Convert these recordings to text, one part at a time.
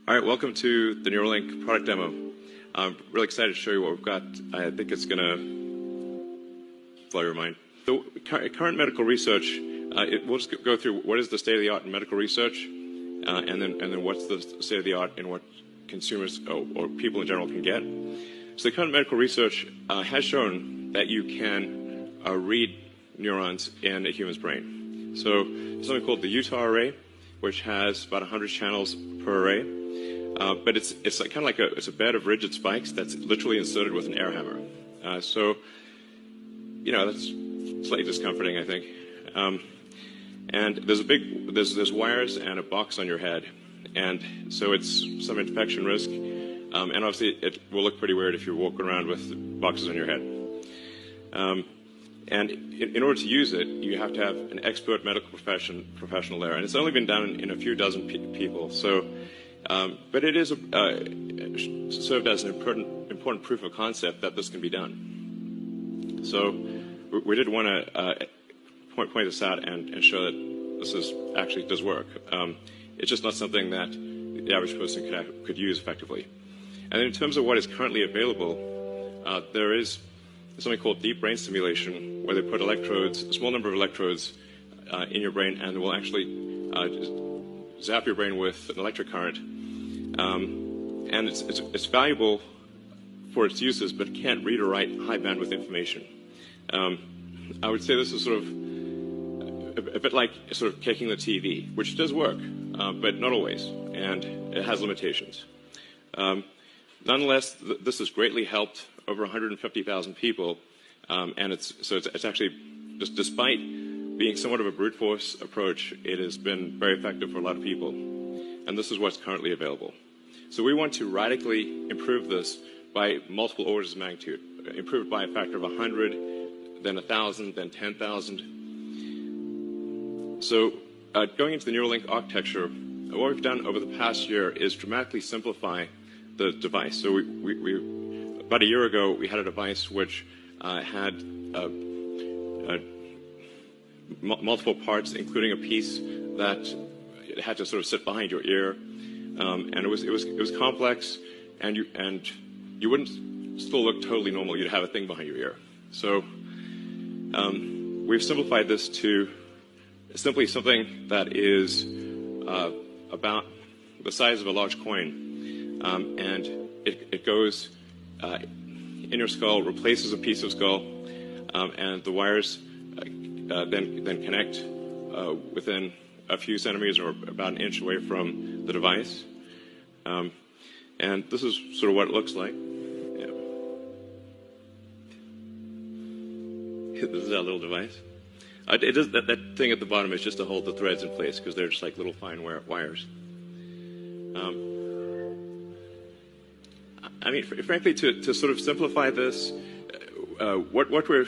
All right, welcome to the Neuralink product demo. I'm really excited to show you what we've got. I think it's going to blow your mind. So current medical research, we'll just go through what is the state of the art in medical research, and then what's the state of the art in what consumers or people in general can get. So the current medical research has shown that you can read neurons in a human's brain. So there's something called the Utah array, which has about 100 channels per array. But it's like, kind of like it's a bed of rigid spikes that's literally inserted with an air hammer. So, you know, that's slightly discomforting, I think. And there's wires and a box on your head, and so it's some infection risk. And obviously, it will look pretty weird if you're walking around with boxes on your head. And in order to use it, you have to have an expert medical professional there, and it's only been done in a few dozen people. So. But it is served as an important proof of concept that this can be done. So we did want to point this out and show that this actually does work. It's just not something that the average person could use effectively. And in terms of what is currently available, there is something called deep brain stimulation, where they put electrodes, a small number of electrodes, in your brain, and will actually zap your brain with an electric current. And it's valuable for its uses, but it can't read or write high bandwidth information. I would say this is sort of a bit like sort of kicking the TV, which does work, but not always, and it has limitations. Nonetheless, this has greatly helped over 150,000 people, and it's actually, just despite being somewhat of a brute force approach, it has been very effective for a lot of people. And this is what's currently available. So we want to radically improve this by multiple orders of magnitude, improved by a factor of 100, then 1,000, then 10,000. So going into the Neuralink architecture, what we've done over the past year is dramatically simplify the device. So we about a year ago, we had a device which had multiple parts, including a piece that it had to sort of sit behind your ear, and it was complex, and you wouldn't still look totally normal. You'd have a thing behind your ear. So we've simplified this to simply something that is about the size of a large coin, and it goes in your skull, replaces a piece of skull, and the wires then connect within a few centimeters or about an inch away from the device. And this is sort of what it looks like. Yeah. This is our little device. That thing at the bottom is just to hold the threads in place, because they're just like little fine wires. I mean, frankly, to sort of simplify this, what we're,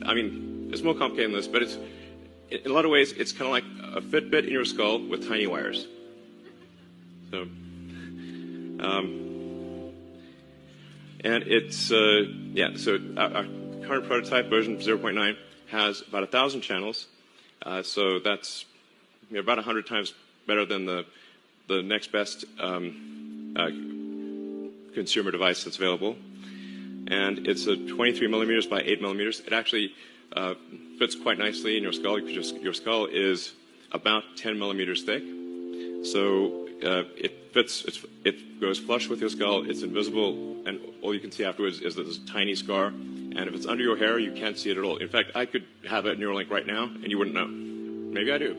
I mean, it's more complicated than this, but it's, in a lot of ways, it's kind of like a Fitbit in your skull with tiny wires. So, and it's, yeah, so our current prototype, version 0.9, has about 1,000 channels. So that's about 100 times better than the next best consumer device that's available. And it's a 23 millimeters by 8 millimeters. It actually fits quite nicely in your skull, because your skull is about 10 millimeters thick. So it fits, it goes flush with your skull, it's invisible, and all you can see afterwards is this tiny scar. And if it's under your hair, you can't see it at all. In fact, I could have a Neuralink right now, and you wouldn't know. Maybe I do.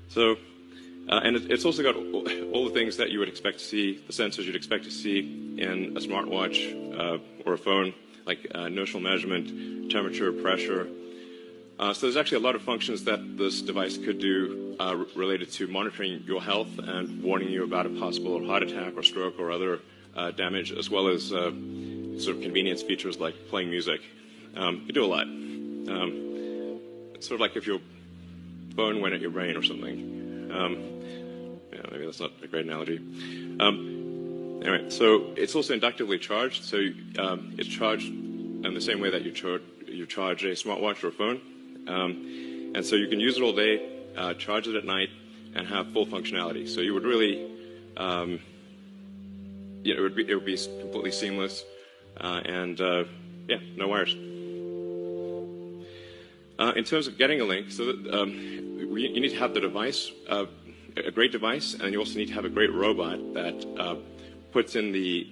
So, and it's also got all the things that you would expect to see, the sensors you'd expect to see in a smartwatch or a phone, like notional measurement, temperature, pressure. So there's actually a lot of functions that this device could do related to monitoring your health and warning you about a possible heart attack or stroke or other damage, as well as sort of convenience features like playing music. You can do a lot. It's sort of like if your phone went at your brain or something. Yeah, maybe that's not a great analogy. Anyway, so it's also inductively charged. So it's charged in the same way that you charge a smartwatch or a phone. And so you can use it all day, charge it at night, and have full functionality. So you would really it would be completely seamless, and yeah, no wires. In terms of getting a link, so that, you need to have the device, a great device, and you also need to have a great robot that puts in the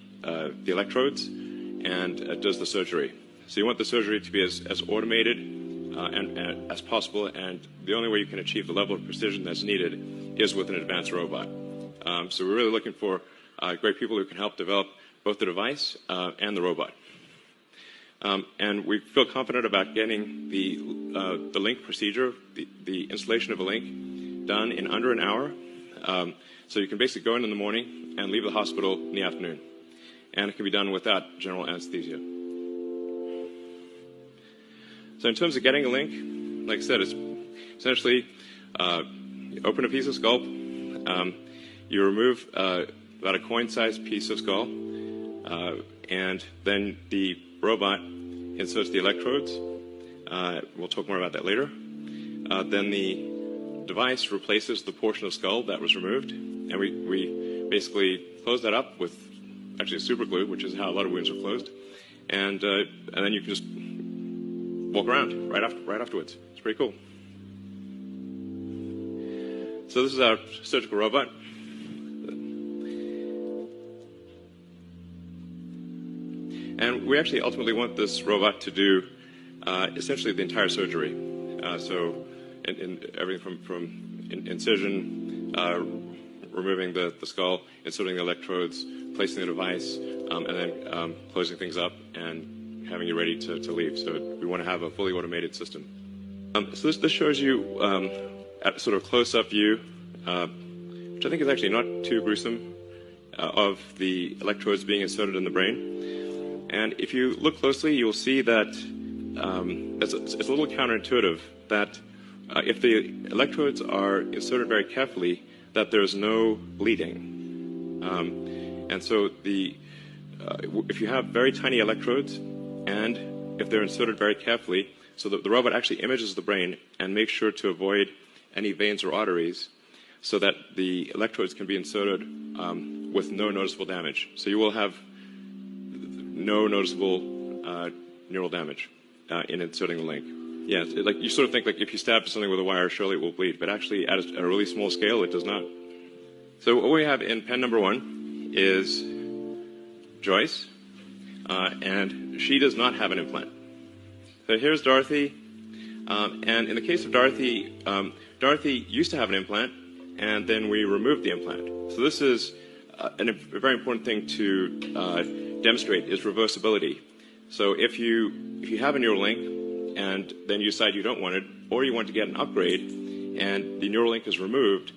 electrodes and does the surgery. So you want the surgery to be as automated and as possible, and the only way you can achieve the level of precision that's needed is with an advanced robot. So we're really looking for great people who can help develop both the device and the robot. And we feel confident about getting the link procedure, the installation of a link, done in under an hour. So you can basically go in the morning and leave the hospital in the afternoon. And it can be done without general anesthesia. So in terms of getting a link, like I said, it's essentially you open a piece of skull, you remove about a coin-sized piece of skull, and then the robot inserts the electrodes. We'll talk more about that later. Then the device replaces the portion of skull that was removed, and we basically close that up with actually super glue, which is how a lot of wounds are closed, and then you can just walk around right afterwards. It's pretty cool. So this is our surgical robot. And we actually ultimately want this robot to do essentially the entire surgery. So in everything from incision, removing the skull, inserting the electrodes, placing the device, and then closing things up and having you ready to leave. So we want to have a fully automated system. So this shows you at sort of close-up view, which I think is actually not too gruesome, of the electrodes being inserted in the brain. And if you look closely, you'll see that it's a little counterintuitive that if the electrodes are inserted very carefully, that there's no bleeding. And so if you have very tiny electrodes, and if they're inserted very carefully, so that the robot actually images the brain and makes sure to avoid any veins or arteries, so that the electrodes can be inserted with no noticeable damage. So you will have no noticeable neural damage in inserting the link. Yeah, like you sort of think like if you stab something with a wire, surely it will bleed, but actually at a really small scale, it does not. So what we have in pen number 1 is Joyce, and she does not have an implant. So here's Dorothy, and in the case of Dorothy, Dorothy used to have an implant, and then we removed the implant. So this is a very important thing to demonstrate is reversibility. So if you have a neural link and then you decide you don't want it, or you want to get an upgrade and the neural link is removed,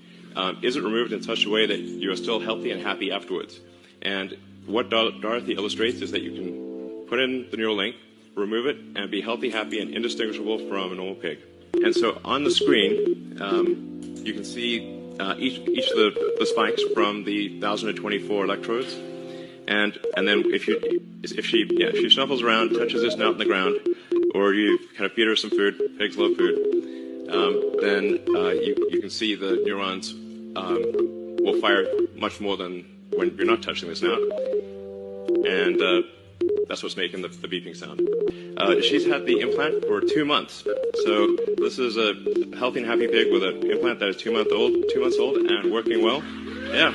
is it removed in such a way that you are still healthy and happy afterwards? And what Dorothy illustrates is that you can put in the neural link, remove it, and be healthy, happy, and indistinguishable from a normal pig. And so on the screen, you can see each of the spikes from the 1,024 electrodes. And then if she snuffles around, touches this snout in the ground, or you kind of feed her some food, pigs love food, then you can see the neurons will fire much more than when you're not touching the snout. And that's what's making the beeping sound. She's had the implant for 2 months. So this is a healthy and happy pig with an implant that is 2 months old and working well. Yeah.